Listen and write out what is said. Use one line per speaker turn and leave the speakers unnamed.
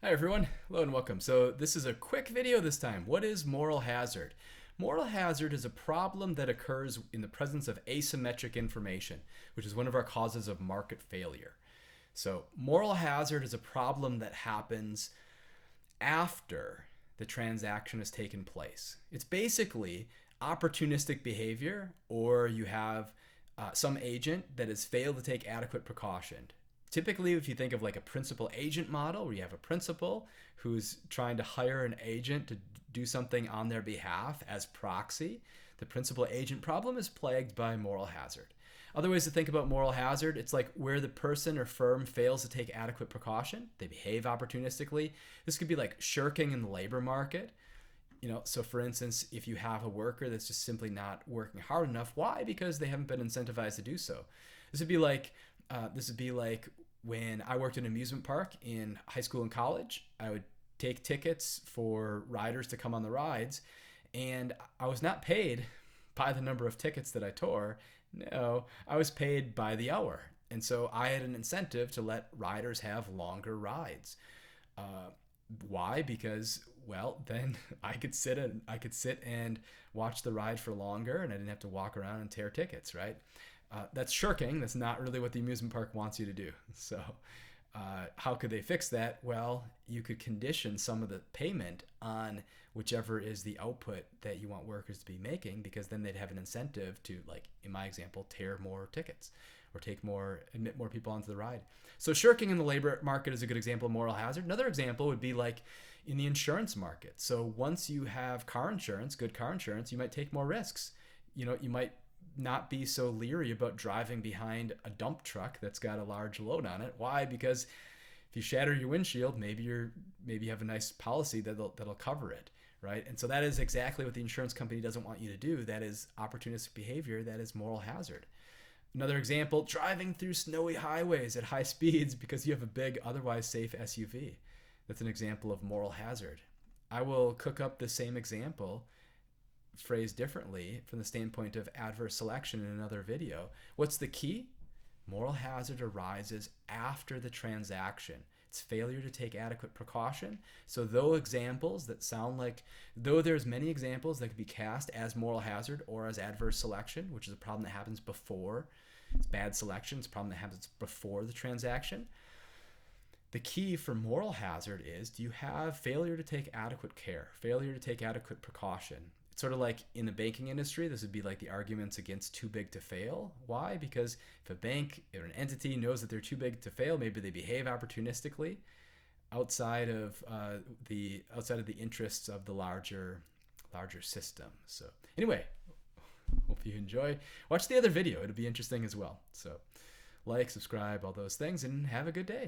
Hi everyone, hello and welcome. So this is a quick video this time. What is moral hazard? Moral hazard is a problem that occurs in the presence of asymmetric information, which is one of our causes of market failure. So moral hazard is a problem that happens after the transaction has taken place. It's basically opportunistic behavior, or you have some agent that has failed to take adequate precaution. Typically, if you think of like a principal agent model where you have a principal who's trying to hire an agent to do something on their behalf as proxy, the principal agent problem is plagued by moral hazard. Other ways to think about moral hazard, it's like where the person or firm fails to take adequate precaution, they behave opportunistically. This could be like shirking in the labor market. So for instance, if you have a worker that's just simply not working hard enough, why? Because they haven't been incentivized to do so. This would be like when I worked in an amusement park in high school and college. I would take tickets for riders to come on the rides, and I was not paid by the number of tickets that I tore. No, I was paid by the hour. And so I had an incentive to let riders have longer rides. Uh, why? Because, well, then I could sit and watch the ride for longer, and I didn't have to walk around and tear tickets, right? That's shirking. That's not really what the amusement park wants you to do. So, how could they fix that? Well, you could condition some of the payment on whichever is the output that you want workers to be making, because then they'd have an incentive to, like in my example, tear more tickets or admit more people onto the ride. So shirking in the labor market is a good example of moral hazard. Another example would be like in the insurance market. So once you have car insurance, good car insurance, you might take more risks. You might not be so leery about driving behind a dump truck that's got a large load on it. Why? Because if you shatter your windshield, maybe you have a nice policy that'll cover it, right? And so that is exactly what the insurance company doesn't want you to do. That is opportunistic behavior. That is moral hazard. Another example, driving through snowy highways at high speeds because you have a big, otherwise safe SUV. That's an example of moral hazard. I will cook up the same example phrased differently from the standpoint of adverse selection in another video. What's the key? Moral hazard arises after the transaction. It's failure to take adequate precaution. So though there's many examples that could be cast as moral hazard or as adverse selection, which is a problem that happens before. It's bad selection. It's a problem that happens before the transaction. The key for moral hazard is, do you have failure to take adequate care, failure to take adequate precaution? It's sort of like in the banking industry, this would be like the arguments against too big to fail. Why? Because if a bank or an entity knows that they're too big to fail, maybe they behave opportunistically outside of the interests of the larger system. So anyway, hope you enjoy. Watch the other video; it'll be interesting as well. So like, subscribe, all those things, and have a good day.